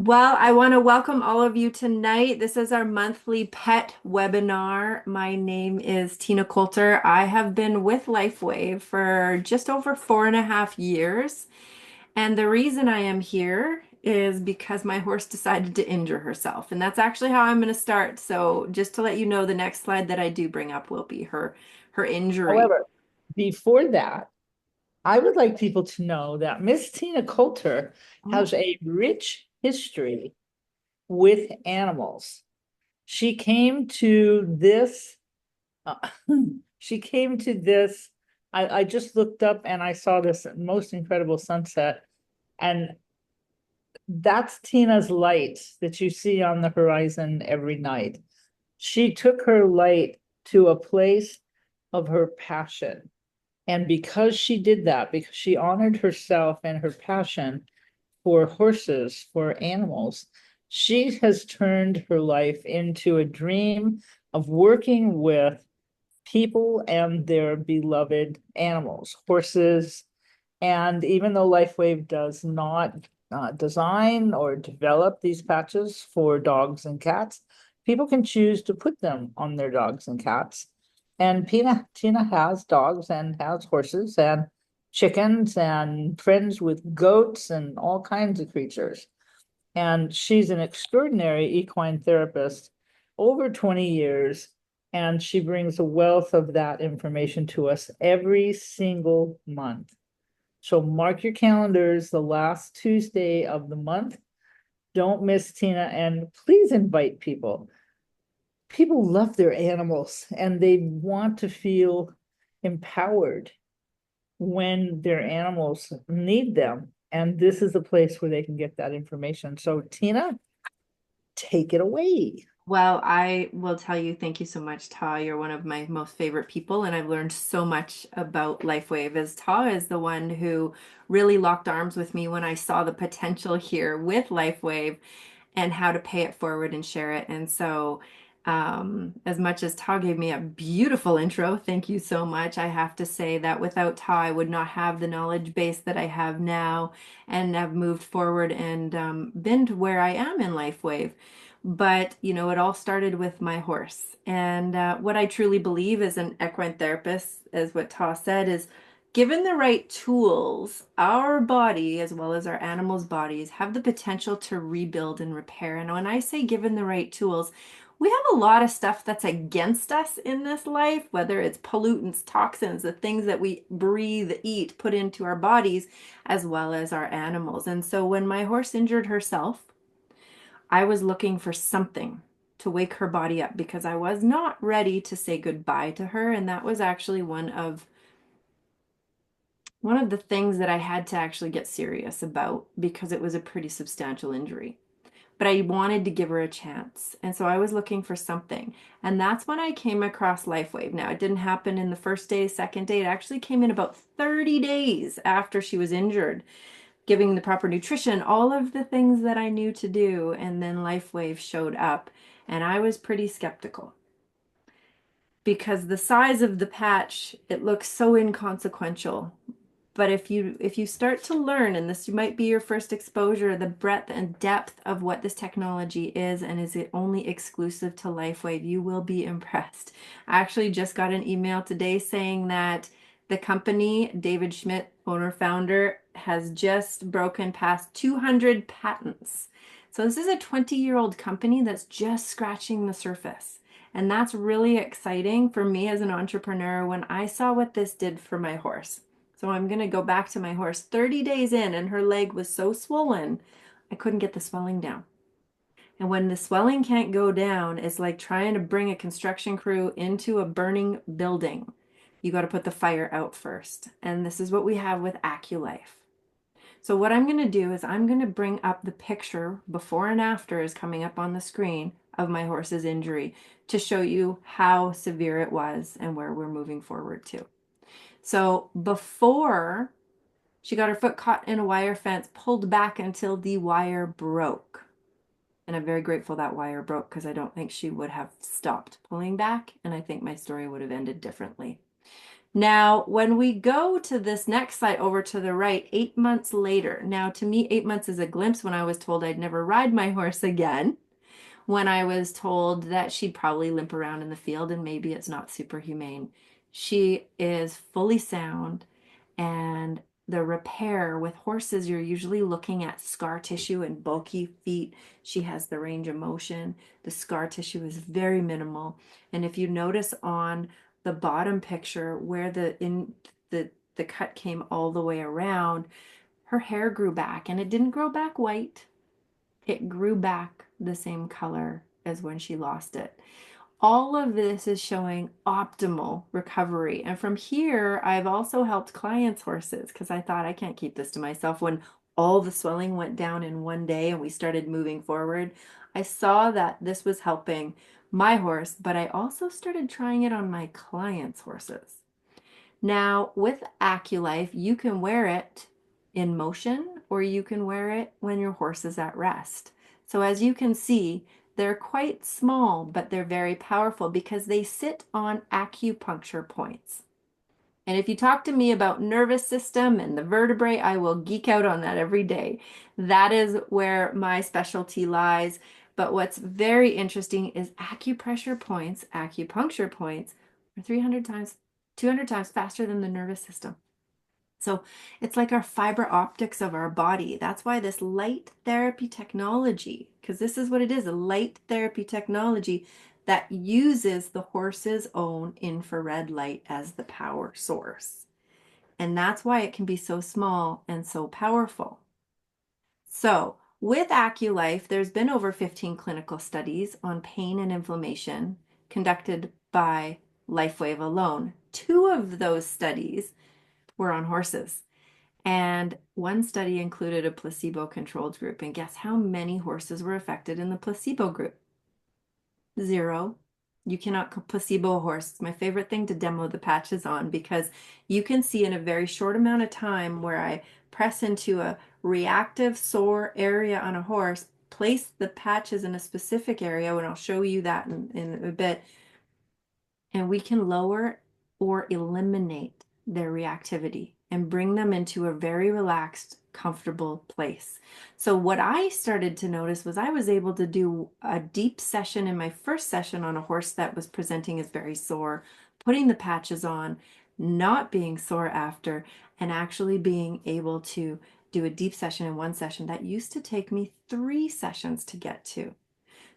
Well, I want to welcome all of you tonight. This is our monthly pet webinar. My name is Tina Colter. I have been with LifeWave for just over 4.5 years. And the reason I am here is because my horse decided to injure herself. And that's actually how I'm going to start. So just to let you know, the next slide that I do bring up will be her injury. However, before that, I would like people to know that Miss Tina Colter Oh. has a rich history with animals. She came to this, uh, she came to this. I just looked up and I saw this most incredible sunset. And that's Tina's light that you see on the horizon every night. She took her light to a place of her passion. And because she did that, because she honored herself and her passion for horses, for animals, she has turned her life into a dream of working with people and their beloved animals, horses. And even though LifeWave does not design or develop these patches for dogs and cats, people can choose to put them on their dogs and cats. And Tina has dogs and has horses and chickens and friends with goats and all kinds of creatures. And she's an extraordinary equine therapist, over 20 years, and she brings a wealth of that information to us every single month. So mark your calendars, the last Tuesday of the month. Don't miss Tina, and please invite people. People love their animals and they want to feel empowered when their animals need them. And this is a place where they can get that information. So, Tina, take it away. Well, I will tell you, thank you so much, Ta. You're one of my most favorite people, and I've learned so much about LifeWave as Ta is the one who really locked arms with me when I saw the potential here with LifeWave and how to pay it forward and share it. And so, as much as Ta gave me a beautiful intro, thank you so much. I have to say that without Ta, I would not have the knowledge base that I have now and have moved forward and been to where I am in LifeWave. But, it all started with my horse. And what I truly believe as an equine therapist, as what Ta said, is given the right tools, our body, as well as our animals' bodies, have the potential to rebuild and repair. And when I say given the right tools, we have a lot of stuff that's against us in this life, whether it's pollutants, toxins, the things that we breathe, eat, put into our bodies, as well as our animals. And so when my horse injured herself, I was looking for something to wake her body up because I was not ready to say goodbye to her. And that was actually one of the things that I had to actually get serious about because it was a pretty substantial injury. But I wanted to give her a chance. And so I was looking for something. And that's when I came across LifeWave. Now, it didn't happen in the first day, second day. It actually came in about 30 days after she was injured, giving the proper nutrition, all of the things that I knew to do. And then LifeWave showed up, and I was pretty skeptical because the size of the patch, it looks so inconsequential. But if you start to learn, and this might be your first exposure, the breadth and depth of what this technology is, and is it only exclusive to LifeWave, you will be impressed. I actually just got an email today saying that the company, David Schmidt, owner founder, has just broken past 200 patents. So this is a 20-year-old company that's just scratching the surface. And that's really exciting for me as an entrepreneur when I saw what this did for my horse. So I'm going to go back to my horse 30 days in, and her leg was so swollen, I couldn't get the swelling down. And when the swelling can't go down, it's like trying to bring a construction crew into a burning building. You got to put the fire out first. And this is what we have with AcuLife. So what I'm going to do is I'm going to bring up the picture before and after is coming up on the screen of my horse's injury to show you how severe it was and where we're moving forward to. So before she got her foot caught in a wire fence, pulled back until the wire broke. And I'm very grateful that wire broke because I don't think she would have stopped pulling back. And I think my story would have ended differently. Now, when we go to this next slide over to the right, 8 months later. Now, to me, 8 months is a glimpse when I was told I'd never ride my horse again, when I was told that she'd probably limp around in the field and maybe it's not super humane. She is fully sound, and the repair with horses, you're usually looking at scar tissue and bulky feet. She has the range of motion. The scar tissue is very minimal. And if you notice on the bottom picture where the cut came all the way around, her hair grew back, and it didn't grow back white. It grew back the same color as when she lost it. All of this is showing optimal recovery. And from here, I've also helped clients' horses because I thought I can't keep this to myself. When all the swelling went down in one day and we started moving forward, I saw that this was helping my horse, but I also started trying it on my clients' horses. Now, with AcuLife, you can wear it in motion or you can wear it when your horse is at rest. So as you can see, they're quite small, but they're very powerful because they sit on acupuncture points. And if you talk to me about nervous system and the vertebrae, I will geek out on that every day. That is where my specialty lies. But what's very interesting is acupuncture points are 300 times, 200 times faster than the nervous system. So it's like our fiber optics of our body. That's why this light therapy technology, because this is what it is, a light therapy technology that uses the horse's own infrared light as the power source. And that's why it can be so small and so powerful. So with AcuLife, there's been over 15 clinical studies on pain and inflammation conducted by LifeWave alone. Two of those studies were on horses. And one study included a placebo-controlled group. And guess how many horses were affected in the placebo group? Zero. You cannot placebo a horse. It's my favorite thing to demo the patches on because you can see in a very short amount of time where I press into a reactive sore area on a horse, place the patches in a specific area, and I'll show you that in a bit, and we can lower or eliminate their reactivity and bring them into a very relaxed, comfortable place. So what I started to notice was I was able to do a deep session in my first session on a horse that was presenting as very sore, putting the patches on, not being sore after, and actually being able to do a deep session in one session that used to take me 3 sessions to get to.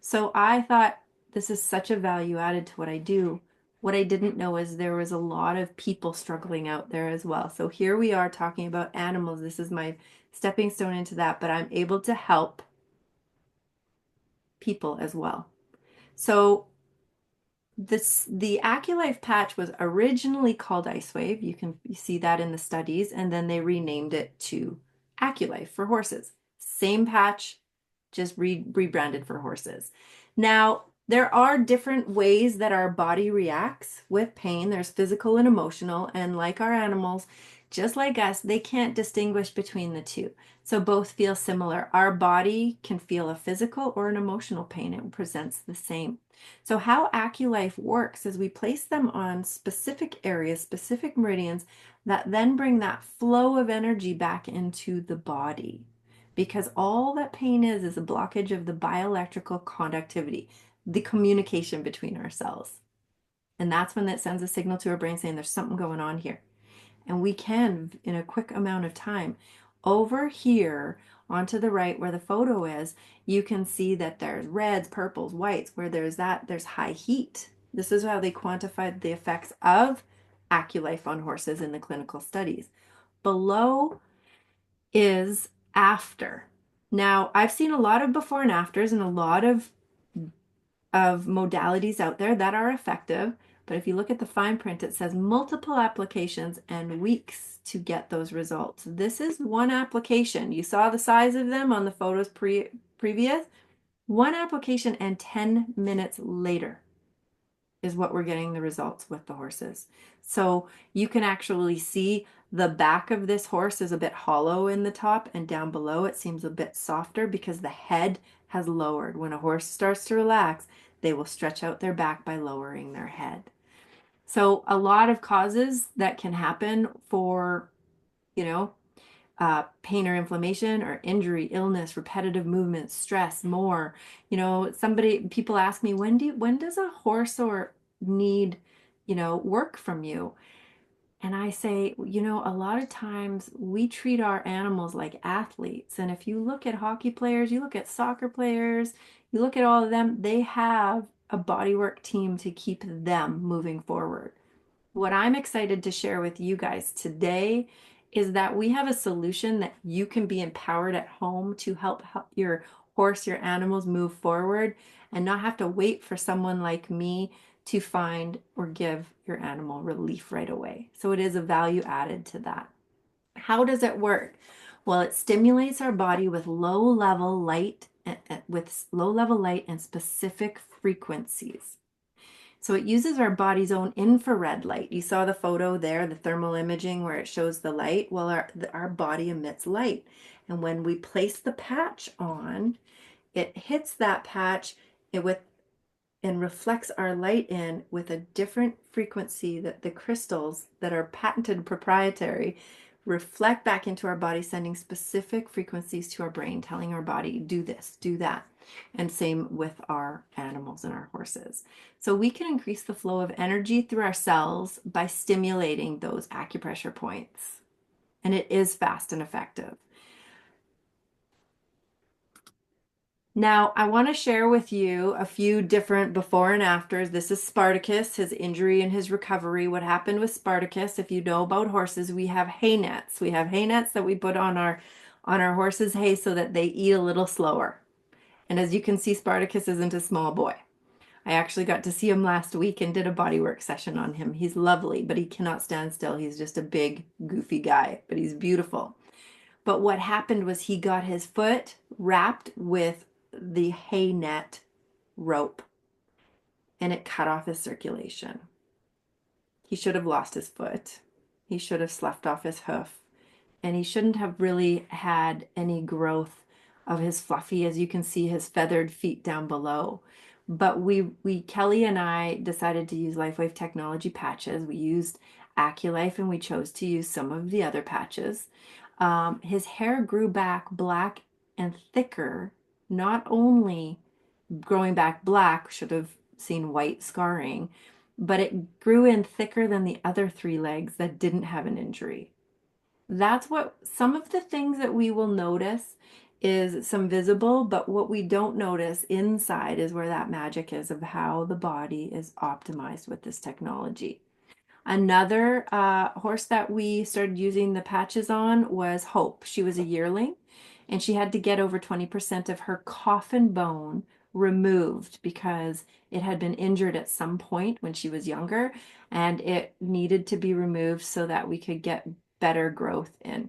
So I thought this is such a value added to what I do. What I didn't know is there was a lot of people struggling out there as well. So here we are talking about animals. This is my stepping stone into that, but I'm able to help people as well. So the AcuLife patch was originally called IceWave. You can see that in the studies, and then they renamed it to AcuLife for horses. Same patch, just rebranded for horses. Now, there are different ways that our body reacts with pain. There's physical and emotional, and like our animals, just like us, they can't distinguish between the two. So both feel similar. Our body can feel a physical or an emotional pain. It presents the same. So how AcuLife works is we place them on specific areas, specific meridians that then bring that flow of energy back into the body. Because all that pain is a blockage of the bioelectrical conductivity, the communication between our cells. And that's when that sends a signal to our brain saying there's something going on here. And we can, in a quick amount of time, over here onto the right where the photo is, you can see that there's reds, purples, whites. Where there's high heat. This is how they quantified the effects of AcuLife on horses in the clinical studies. Below is after. Now, I've seen a lot of before and afters and a lot of modalities out there that are effective. But if you look at the fine print, it says multiple applications and weeks to get those results. This is one application. You saw the size of them on the photos previous. One application and 10 minutes later is what we're getting the results with the horses. So you can actually see the back of this horse is a bit hollow in the top, and down below it seems a bit softer because the head has lowered. When a horse starts to relax, they will stretch out their back by lowering their head. So a lot of causes that can happen for, you know, pain or inflammation or injury, illness, repetitive movements, stress, more. People ask me, when does a horse or need, work from you? And I say, a lot of times we treat our animals like athletes. And if you look at hockey players, you look at soccer players, you look at all of them, they have a bodywork team to keep them moving forward. What I'm excited to share with you guys today is that we have a solution that you can be empowered at home to help your horse, your animals move forward and not have to wait for someone like me to find or give your animal relief right away. So it is a value added to that. How does it work? Well, it stimulates our body with low level light and specific frequencies. So it uses our body's own infrared light. You saw the photo there, the thermal imaging where it shows the light. Well, our body emits light. And when we place the patch on, it hits that patch with and reflects our light in with a different frequency that the crystals that are patented proprietary reflect back into our body, sending specific frequencies to our brain, telling our body, do this, do that. And same with our animals and our horses. So we can increase the flow of energy through our cells by stimulating those acupressure points. And it is fast and effective. Now, I want to share with you a few different before and afters. This is Spartacus, his injury and his recovery. What happened with Spartacus, if you know about horses, we have hay nets. We have hay nets that we put on our horses' hay so that they eat a little slower. And as you can see, Spartacus isn't a small boy. I actually got to see him last week and did a bodywork session on him. He's lovely, but he cannot stand still. He's just a big, goofy guy, but he's beautiful. But what happened was he got his foot wrapped with the hay net rope and it cut off his circulation. He should have lost his foot. He should have sloughed off his hoof. And he shouldn't have really had any growth of his fluffy, as you can see, his feathered feet down below. But Kelly and I decided to use LifeWave technology patches. We used AcuLife and we chose to use some of the other patches. His hair grew back black and thicker, not only growing back black, should have seen white scarring, but it grew in thicker than the other three legs that didn't have an injury. That's what some of the things that we will notice is some visible, but what we don't notice inside is where that magic is of how the body is optimized with this technology. Another horse that we started using the patches on was Hope. She was a yearling and she had to get over 20% of her coffin bone removed because it had been injured at some point when she was younger and it needed to be removed so that we could get better growth in.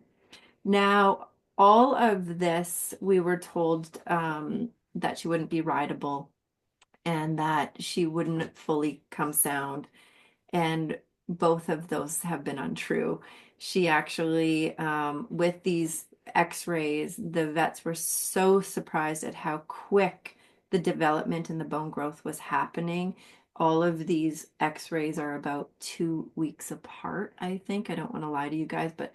Now, all of this, we were told that she wouldn't be rideable and that she wouldn't fully come sound. And both of those have been untrue. She actually, with these x-rays, the vets were so surprised at how quick the development and the bone growth was happening. All of these x-rays are about 2 weeks apart, I think. I don't want to lie to you guys, but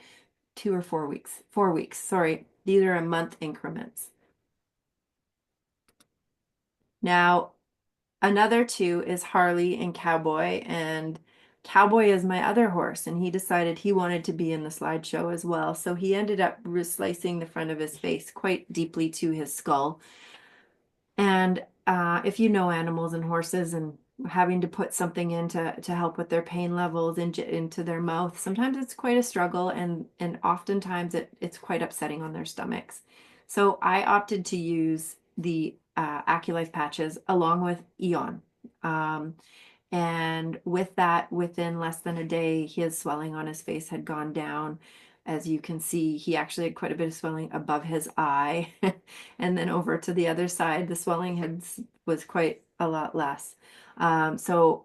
2 or 4 weeks. 4 weeks, sorry. These are a month increments. Now, another two is Harley and Cowboy, and Cowboy is my other horse, and he decided he wanted to be in the slideshow as well. So he ended up slicing the front of his face quite deeply to his skull. And if you know animals and horses and having to put something in to help with their pain levels into their mouth, sometimes it's quite a struggle and oftentimes it's quite upsetting on their stomachs. So I opted to use the AcuLife patches along with Eon. And with that, within less than a day, his swelling on his face had gone down. As you can see, he actually had quite a bit of swelling above his eye. And then over to the other side, the swelling was quite a lot less. So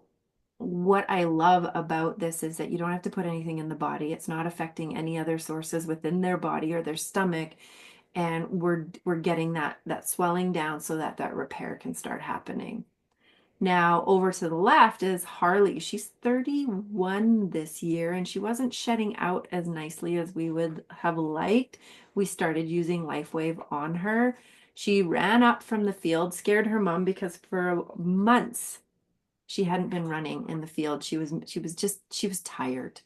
what I love about this is that you don't have to put anything in the body. It's not affecting any other sources within their body or their stomach. And we're getting that swelling down so that repair can start happening. Now, over to the left is Harley. She's 31 this year, and she wasn't shedding out as nicely as we would have liked. We started using LifeWave on her. She ran up from the field, scared her mom because for months she hadn't been running in the field. She was tired.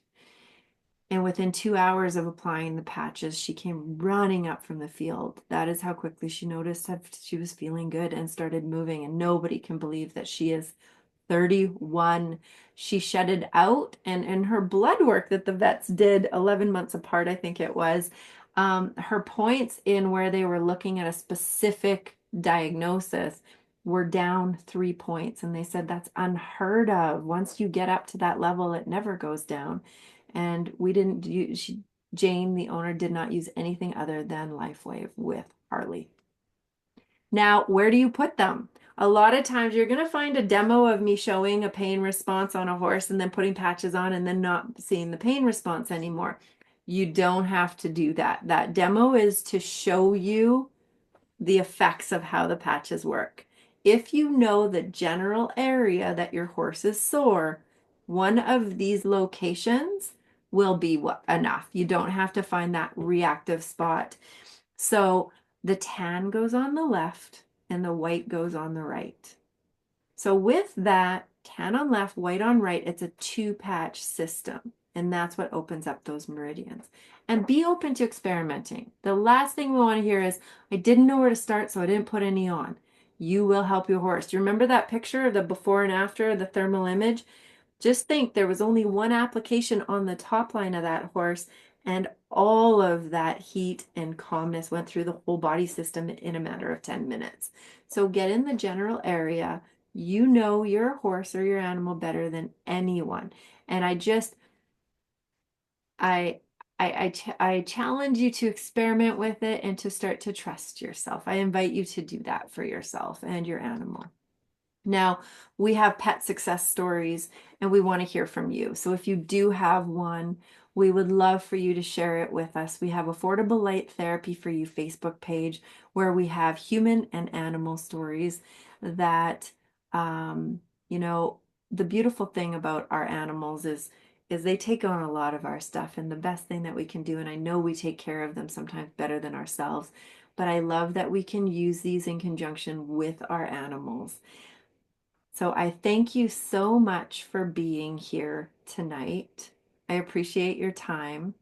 And within 2 hours of applying the patches, she came running up from the field. That is how quickly she noticed that she was feeling good and started moving. And nobody can believe that she is 31. She shedded out, and in her blood work that the vets did 11 months apart, I think it was, her points in where they were looking at a specific diagnosis were down 3 points. And they said that's unheard of. Once you get up to that level, it never goes down. And we didn't use, Jane, the owner, did not use anything other than LifeWave with Harley. Now, where do you put them? A lot of times you're going to find a demo of me showing a pain response on a horse and then putting patches on and then not seeing the pain response anymore. You don't have to do that. That demo is to show you the effects of how the patches work. If you know the general area that your horse is sore, one of these locations will be enough. You don't have to find that reactive spot. So the tan goes on the left and the white goes on the right. So with that, tan on left, white on right, it's a two-patch system. And that's what opens up those meridians. And be open to experimenting. The last thing we want to hear is, I didn't know where to start, so I didn't put any on. You will help your horse. Do you remember that picture of the before and after, the thermal image? Just think there was only one application on the top line of that horse, and all of that heat and calmness went through the whole body system in a matter of 10 minutes. So get in the general area. You know your horse or your animal better than anyone. And I, I challenge you to experiment with it and to start to trust yourself. I invite you to do that for yourself and your animal. Now, we have pet success stories and we want to hear from you. So if you do have one, we would love for you to share it with us. We have Affordable Light Therapy for You Facebook page where we have human and animal stories that, um, you know, the beautiful thing about our animals is they take on a lot of our stuff, and the best thing that we can do, and I know we take care of them sometimes better than ourselves, but I love that we can use these in conjunction with our animals. So I thank you so much for being here tonight. I appreciate your time.